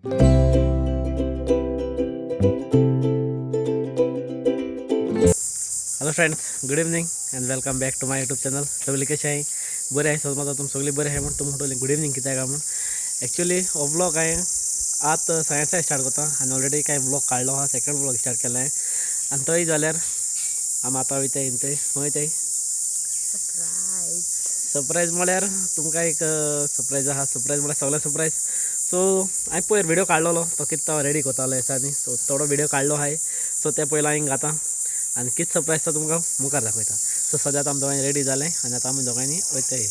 Hello friends, good evening and welcome back to my YouTube channel. सगळी कशी आहे? बरे आहे. समजा तुम सगळी बरे आहे म्हणून तुम्ही गुड इव्हनिंग किती आहे का म्हणून. ॲक्च्युली हो ब्लॉग आहे आत सायन्सचा स्टार्ट करता आणि ऑलरेडी काय ब्लॉग काढलो हा सेकंड ब्लॉग स्टार्ट केला आहे आणि तोही जाल्यार आम आता वयता येते माहीत आहे सरप्राईज म्हळ्यार तुमकां एक सरप्राईज आहा. सरप्राईज म्हळ्यार सगळं सरप्राईज. सो हांवें पयर व्हिडिओ काडलेलो तो कितें रेडी करतालो दिसांनी. सो थोडो व्हिडिओ काडलो आहे. सो ते पयलीं हांवें घाता आनी कितें सरप्राईज तो तुमकां मुखार दाखयता. सो सद्याक आमी दोगांय रेडी जालें आनी आतां आमी दोगांयनी वयताय.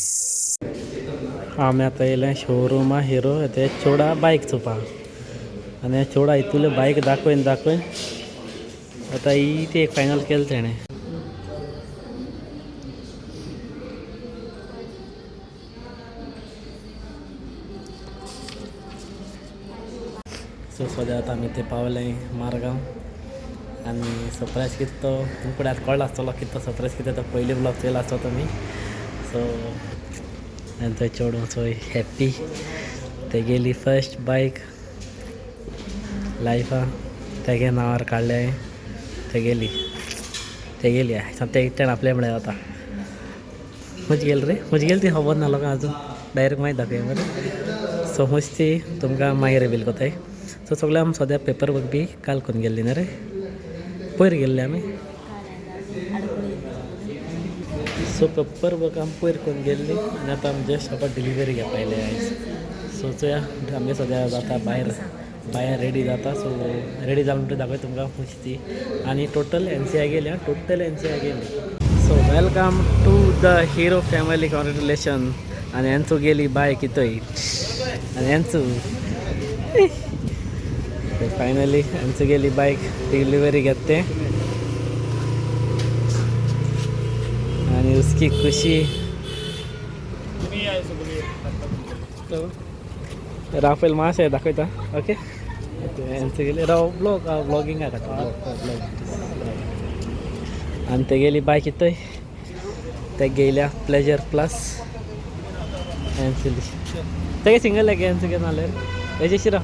आमी आतां येयलें शोरूमा हिरो ते चोडा बायक चोवपाक आनी चोडा इतुले बायक दाखयन आतां ही ती एक फायनल केलें तेणें. सो सद्याक आमी ते पावलें मारगांव आनी सरप्रायज कितें तो तुमकडे आतां कळ्ळो आसतलो कितें तो सरप्रायज कितें तो पयलीं ब्लॉग चोयलो आसतो तुमी. सो आनी थंय चेडूं चोय हॅप्पी तेगेली फर्स्ट बायक लायफा तेगे नांवार काडले तेगेली ते एकट्यान आपले म्हळ्यार आतां खुंयच गेली रे खुंयच गेली ती खबर ना लोकां आजून डायरेक्ट मागीर दाखय मरे. सो खुंयच ती तुमकां मागीर रिवील कोताय. सो सगळे आमी सद्या पेपर वर्क बी काल करून गेल्ली न्ही रे, पयर गेल्ले आमी. सो पेपर वर्क आमी पयर करून गेल्ली आनी आतां आमी जस्ट आतां डिलिव्हरी घेवपा आयले आयज. सो चोया आमी सद्या जाता भायर रेडी जाता. सो रेडी जावन म्हणटा दाखय तुमकां खुंयच ती आनी टोटल NCI गेली गेली. So welcome to the hero family, congratulation. आनी हेंचो गेली बायक इतोय आनी हेंचो फायनली हेंचो गेली बायक डिलिव्हरी घेते आनी उसकी खुशी. राफेल मातशें दाखयता. ओके हेंचो गेली ब्लॉगिंग खाता आनी ते गेली बायक इतोय ते गेल्या प्लेजर प्लस एनसिली तेगे सिंगल लेग हेंचो घेवन नाल्यार हेजे शिरा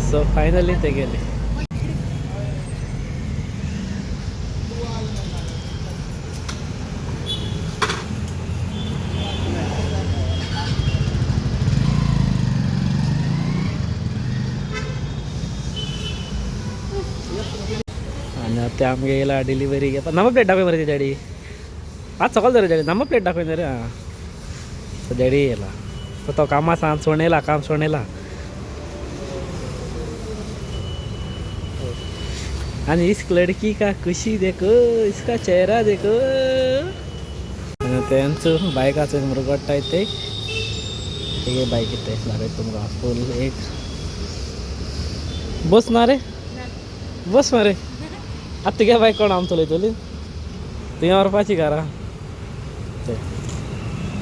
सो फायनली ते गेले. आणि ते आमगे येयला डिलिव्हरी घेता. नंबर प्लेट दाखय मरे ती डॅडी. आज सकाळ जर डॅडी नंबर प्लेट दाखय रे. हां सो डॅडी येयला. सो तो कामा सांग सोडणेला काम सोडणेला आणि इस लड़की का खुशी देखो, इसका चेहरा देखो. आणि त्यांचं बायकाचं मृगट्टा येते हे बाईक येते दाखय तुमकां फुल एक बस ना रे बस मरे. आतां तुगे बायक कोण आम चलयतली तुवें व्हरपाची घरा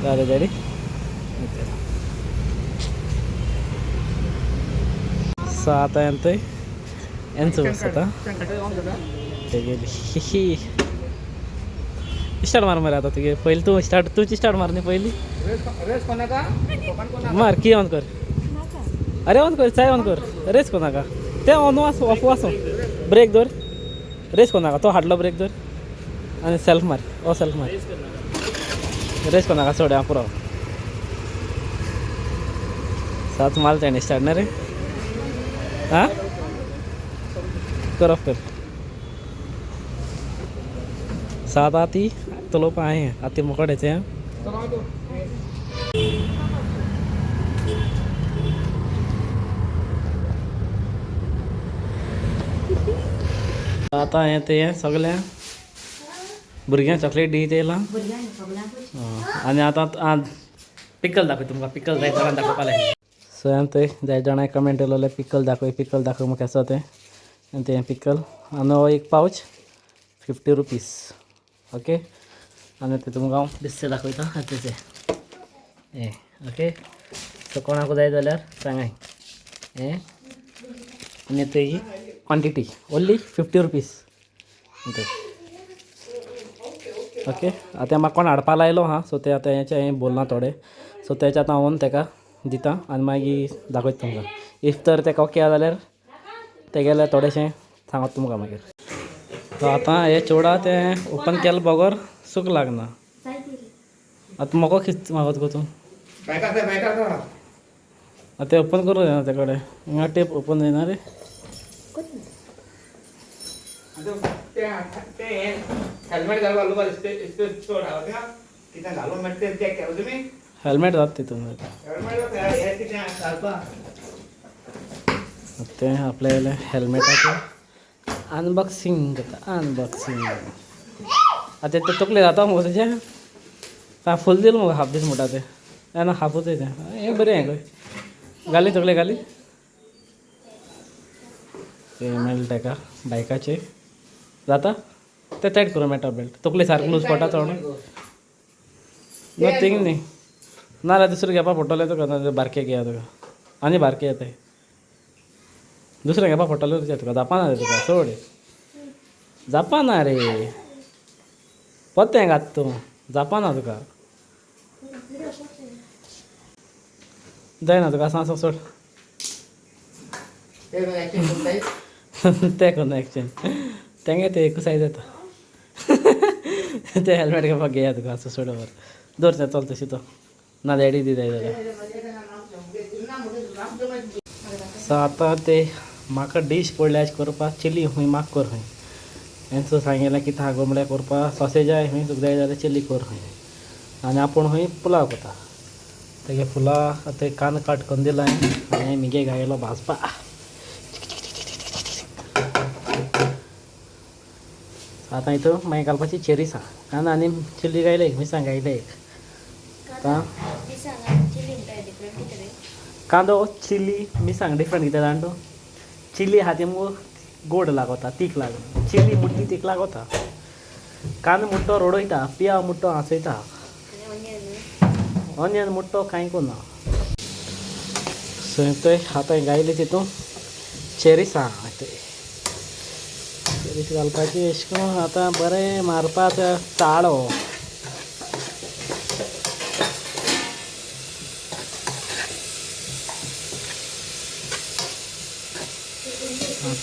जालें डॅडी. सो आतां हेंचो बस आतां ते गेली स्टार्ट मार मरे. आतां तुगे पयलीं तूं स्टार्ट मार न्ही पयलीं मार. की ऑन कर अरे ऑन कर चाय ऑन कर. रेस कोनाका ते ऑन ऑफ वाचो ब्रेक दवर रेस कोनाका तो हाडलो ब्रेक दवर आनी सेल्फ मार सेल्फ मार रेस कोनाका सोड हांव पुरो सात माल तेणें स्टार्ट ना रे. हां कर ऑफ कर. सात आती चलोवपा हांवें आतां मोकडेचें. आतां हें तें सगळ्या भुरग्यांक चॉकलेट दी येयलां आनी आतां पिकल दाखय तुमकां. पिकल जाय जाणां दाखोवपा लाय. सो हांवें थंय जाय जाणां कमेंट येयलोले पिकल दाखय म्हाका आसा तें आनी तें पिकल आनी हो एक पावच 50 रुपीज. ओके आनी ते तुमकां हांव बेश्टे दाखयता तेचे हें. ओके सो कोणाक जाय जाल्यार सांगाय हें आनी तेजी क्वॉन्टिटी ओन्ली 50 रुपीज. ओके आता म्हाका कोण हाडपा लायलो हा सो ते आतां हेचे हांवें बोलना थोडे सो तेच्यात हांव तेका दिता आनी मागीर दाखयता तुमकां इफ तर तेका ओके जाल्यार तेगेले थोडेशें सांगता तुमकां मागीर सो आतां हे चोडा तें ओपन केलें बगर सूक लागना आतां म्हाका कित मागत गो तूं आतां तें ओपन करूं जायना ते कडेन हिंगा टेप ओपन जायना रे हेल्मेट घालून मागीर चॅक केलो तुमी हेल्मेट जाता तितून तें आपल्या हेल्मेटाचें अनबॉक्सिंग करता अनबॉक्सिंग आतां तें तकले जाता मगो तेजें फूल दिल मगो हाफ दीस म्हणटा तें ना हाफूच तें हें बरें हें खंय घाली तकले घाली ते मेळटा तेका बायकाचेर जाता तें टायट करूं मेळटा बेल्ट तकले सारको लूज पडटा चड नथींग न्ही नाल्यार दुसरें घेवपा पडटलें तुका ना बारके घेया तुका आनी बारके येताय दुसरें घेवपा पडटलें तुका जावपा ना रे तुका सोड जावपा रे परतें घात तूं जावपा तुका जायना तुका आसा सोड तें करना एक्सचेंज तेंगे तें एकू सायज येता तें हेल्मेट घेवपाक घेया तुका आसा सोड वर दवर तें चल तशी तो ना डॅडी दी जाय जाल्यार सो आतां ते म्हाका डीश पडल्या करपा चिली हूंय म्हाका कर हूंय हेंचो सांगिल्लें कितें आहा गो म्हळ्यार करपा सॉसेज जाय हूंय तुका जाय जाल्यार चिली कर हूंय आनी आपूण हूंय पुलाव करता तेगे फुलां आतां कान कट करून दिला आनी मिगे घायलो भाजपा आतां हितून मागीर घालपाची चेरीस आहा कांदो आनी चिली घायले मिरसांग घायले आतां कांदो चिली मिरसांग डिफरंट कितें जाण तूं चिली आहा ती मुगो गोड लागता तीख लागना चिली मुट्टी तीख लागता कांदो मुट्टो रडयता पियाव मुट्टो हांसयता ऑनियन मुट्टो कांय कोना सो थंय आतां घायले तितून चेरीस आहा चेरीस घालपाची अशें करून आतां बरें मारपाचो चाळो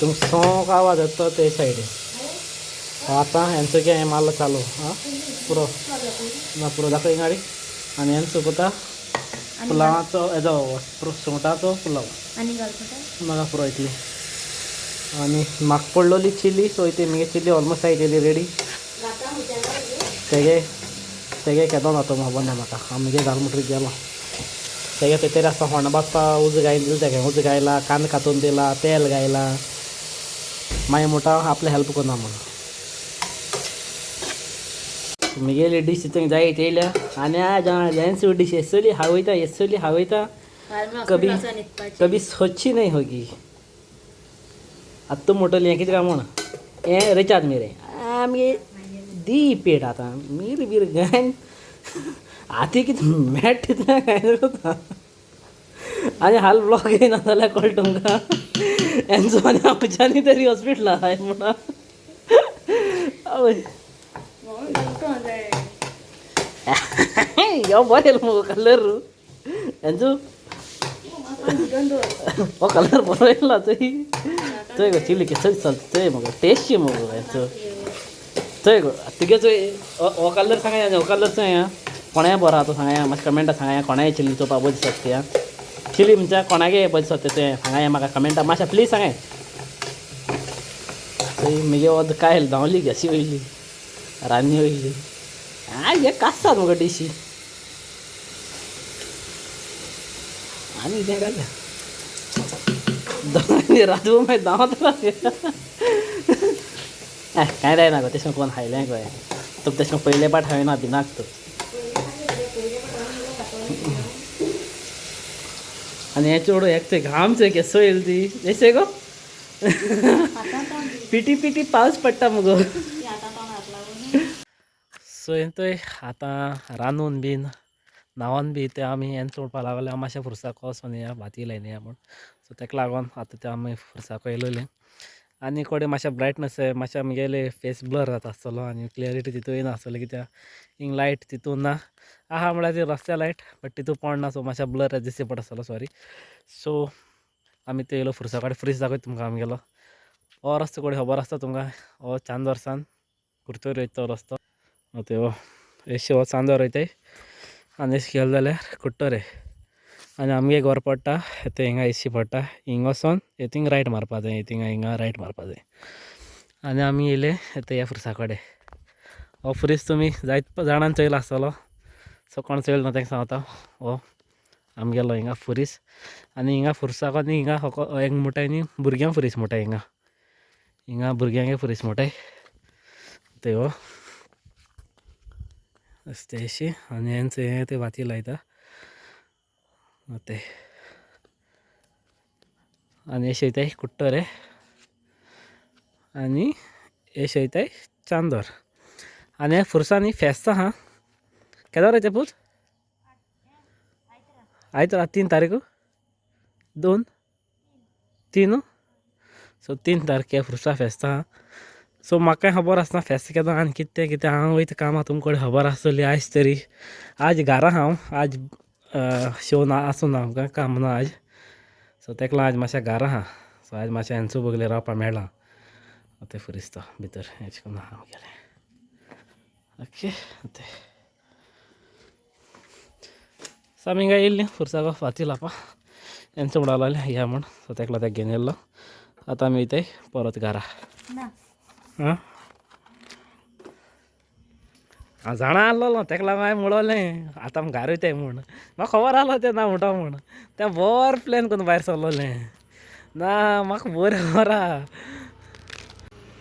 तुम सोंक आवाज येता ते सायडीन आतां हेंचो हें मारलो चालू आं पुरो ना पुरो दाखय गाडी आनी हेंचो कोता पुलावाचो हेजो सुंगटाचो पुलाव म्हाका पुरो इतली आनी म्हाका पडलोली चिली सो इथे मगे चिली ऑलमोस्ट आयिल्ली रेडी तेगे तेगे केदो ना तो खबर ना म्हाका हांव मगे घाल म्हणटरी गेलो तेगे तेतेर आसा होंड बाजपा उज घायन दिला तेगे उज घायला कांदो कातून दिला तेल घायला मागीर म्हणटा आपले हेल्प करना म्हणून मगेली डीश तितून जाय येयल्या आनी हेंच डीश येसली हावयता कभी सोची नाही होगी आतां तूं म्हणटली हें कितें काय म्हण हें रिचार्ज मिरे आमगे दी पेट आतां मीर बीर घायन आती कितें मॅट तितलें काय करता आनी हाल ब्लॉक येयना जाल्यार कळटा तुमकां हेंचो आनी आमच्यांनी तरी हॉस्पिटला हाय म्हणा आवय यो बरें मुगो कलर हेंचो हो कलर बरो येयला थंय गो चिली चल चल थंय मगो टेस्टी मगो हेंचो थंय गो तुगे चोय हो कलर सांगाय हो कलर चोय कोणाय बरो आहा तो सांगाय मातशें कमेंटा सांगाय कोणाय चिली चोवपा बरी दिसता चिली म्हणजे कोणागे बरी दिसता तें सांगाय म्हाका कमेंटा मातशें प्लीज सांगाय थंय मगे वद काय धांवली गॅसी वयली रान्नी वयली हे कास्तात मगो डिशी आनी कितें घाल्या दोगांनी रातभर मागीर धांवत कांय जायना गो तेशें कोण खायलें गोंय तुका तेशें पयले पाट हांवें भिनाक तूं आनी हें चोडू एक ते घाम चोय केसो येयली ती एशें गो पिटी पिटी पावस पडटा मुगो सो हें थंय आतां रांदून बीन न्हांवोन बी ते आमी हें चोवपा लागले हांव मातशें फुरसाको वोसोन या भाती लायन या म्हूण सो तेका लागोन आतां ते आमी फुरसाको येयलोले आनी कोडे मातशें ब्रायटनस मातशें म्हगेले फेस ब्लर जाता आसतलो आनी क्लियरिटी तितून येना आसतलें कित्याक हिंग लायट तितून ना आहा म्हळ्यार ती रस्त्या लायट बट तितून पडना सो मातशें ब्लर दिसची पडटा आसतलो सॉरी. सो आमी ते येयलो फुरसा कडेन फ्रीज दाखयता तुमकां आमगेलो. हो रस्तो कोडे खबर आसता तुमकां, हो चांदोरसान कुर्तोर वयता तो रस्तो. ते हो एशे हो चांदोर वयताय आनी एशें गेले जाल्यार कुट्टोरे. आनी आमगे घर पडटा ते हिंगा एशी पडटा, हिंग वोसोन थिंग रायट मारपा जाय, थिंगा हिंगा रायट मारपा जाय. आनी आमी येयले ह्या फ्रुसा कडेन. हो फ्रीज तुमी जायत जाणांनी चोयलो आसतलो, सो कोण चोयलो ना तांकां सांगता. हो आमगेलो हिंगा फ्रीज आनी हिंगा फ्रुसाक आनी हिंगा एक म्हुटाय न्ही भुरग्यां फ्रीज म्हुटाय हिंगा. हिंगा भुरग्यांगे फ्रीज म्हुटाय ते हो ते अशी. आनी हें ते वाती लायता ते आनी अशें वयताय कुट्टोरे आनी अशें वयताय चांदोर. आनी ह्या फुरसांनी फेस्त आहा केदोर वयताय पूत आयतारा 3 तारीख 2-3 सो 3 तारखेर फुरसा फेस्त आहा. सो म्हाकाय खबर आसना फेस्त केदो आनी कितें हांव वयता कामां तुमकां खबर आसतली. आज तरी आज घरा हांव आज शो ना आसूं ना आमकां काम ना आज, सो तेका लागून आज मातशें घरा आहा. सो आज मातशें हेंचो बगले रावपा मेळ्ळा ते फ्रीज तो भितर हेच करून आहा आमगेलें. ओके ते सो आमी हिंगा येयल्लीं फुरसाको फाती लावपा. हेंचो म्हणून लागलें या म्हूण, सो तेका लागून घेवन येयल्लो. आतां आमी वयताय परत घरा. हांव जाणा आसलोलो तेका लागून हांवें म्हणलें आतां आमी घरा वयताय म्हूण. म्हाका खबर आसलो तें ना म्हणटा म्हूण. तें बोर प्लॅन करून भायर सरलोलें ना, म्हाका बरें खबर आहा.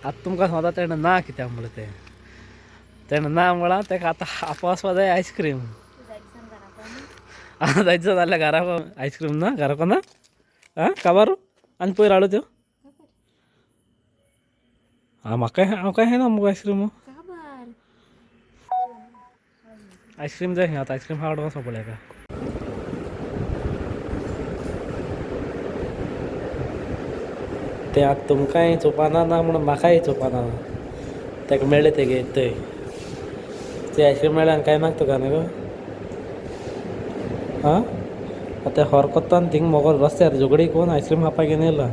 आतां तुमकां सांगता तेणें ना कित्याक म्हणलें तेणें ना म्हळ्यार तेका आतां आपा वचपा जाय आयस्क्रीम. आतां जायचं जाल्यार घरा आयस्क्रीम ना घरा ना आं काबारू आनी पयर हाडू त्यो हांव काय खायना मुगो आयस्क्रीम. आयस्क्रीम जाय आतां आयस्क्रीम हाडून वचपा पडलें हेका. तें आतां तुमकांय चोवपाना ना म्हणून म्हाकाय चोवपाना. तेका मेळ्ळें तेगे थंय तें आयस्क्रीम मेळ्ळें आनी कांय नाका तुका न्ही गो. आं आतां हरकोत्तान थिंग मोगो रस्त्यार झगडी कोन्न आयस्क्रीम खावपाक घेवन येयला.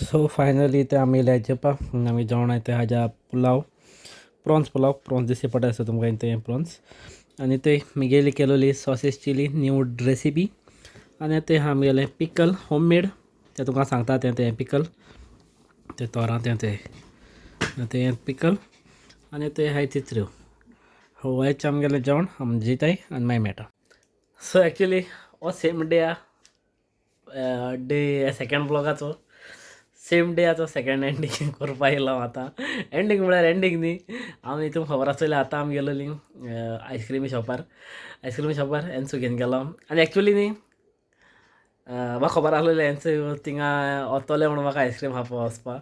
सो फायनली ते आमी येयले जेवपाक. आमी जेवण ते हाज्या पुलाव प्रॉन्स दिसचे पडटा आसता तुमकां ते प्रॉन्स. आनी ते मिगेली केलोली सॉसेज चिली न्यू रेसिपी. आनी ते आमगेलें पिकल होम मेड तें तुमकां सांगता तें पिकल ते तोरां तें पिकल आनी ते हाय तित्र्यो. हो हेच आमगेलें जेवण आमी जेयताय आनी मागीर मेळटा. सो एक्चुली हो सेम डे सेकेंड ब्लॉगाचो सेम डेयाचो सेकेंड एंडींग करपा येयलो हांव आतां. एंडींग म्हळ्यार एंडींग न्ही. आमी तुमकां खबर आसतलें आतां आमी गेलोलीं आयस्क्रिमी शॉपार हेंचो घेवन गेलो. आनी एक्चुली न्ही म्हाका खबर आसलेलें हेंचो थिंगा वतले म्हणून म्हाका आयस्क्रीम खावपा वचपा.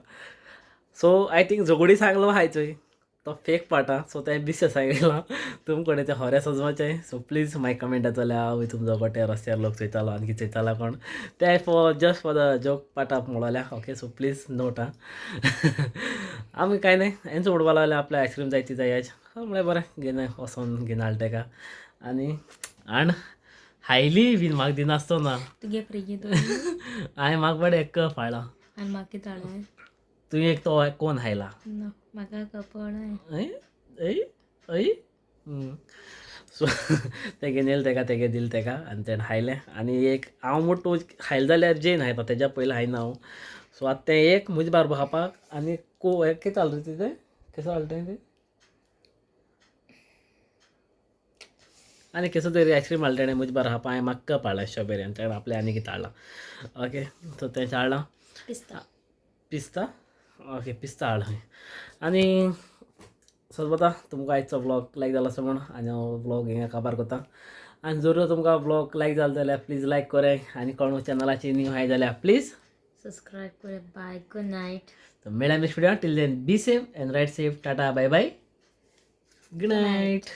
सो आय थिंक झगडी सांगलो आहाय चोय तो फेक पार्ट सो तें बिश्य सांगलां तुमकडे तें खरें सजवाचें. सो प्लीज मागीर कमेंट जाताले हांव तुमचो गोटे रस्त्यार लोक चयतालो आनी कितें चयतालो कोण तें जस्ट फॉर द जोक पार्टाक म्हणलें. ओके सो प्लीज नोट आं. आमी कांय न्ही हेंचो म्हणपा लागलें आपल्या आयस्क्रीम जाय ती जाय आज म्हळ्यार बरें घेवन वोसोन घेवन हाडलें तेका. आनी हायली बीन म्हाका दिनासतना तुगे फ्रीज हांवें म्हाका बरें एक कप हाडला आनी म्हाका कितें हाडलें तुवें एक तो कोण हायला म्हाका कपड सो तें घेवन येयलें तेका तेगे दिलें तेका आनी तेणें हायलें. आनी एक हांव मोठो खायलें जाल्यार जेन हायता तेज्या पयलीं हायना हांव. सो आतां तें एक म्हजे बाराबर खावपाक आनी कितें जालें तें केसो जालें तें आनी केसो तरी आयस्क्रीम हाडलें तेणें म्हजे बारा खावपा. हांवें म्हाका कप हाडला स्ट्रॉबेरी आनी तेणें आपलें आनी कितें हाडलां. ओके सो तें हाडलां पिस्ता ओके पिस्ता हाडलां. आनी सोबता तुमकां आयचो ब्लॉग लायक जालो आसा म्हूण आनी हांव ब्लॉग हिंगा काबार कोता. आनी जर तुमकां ब्लॉग लायक जालो जाल्यार प्लीज लायक कोराय आनी कोण चॅनलाचेर न्यू आहाय जाल्यार प्लीज सब्सक्राइब करे. Bye good night. तो मेळ्या next video. Till then be safe and ride safe. Tata bye bye good night.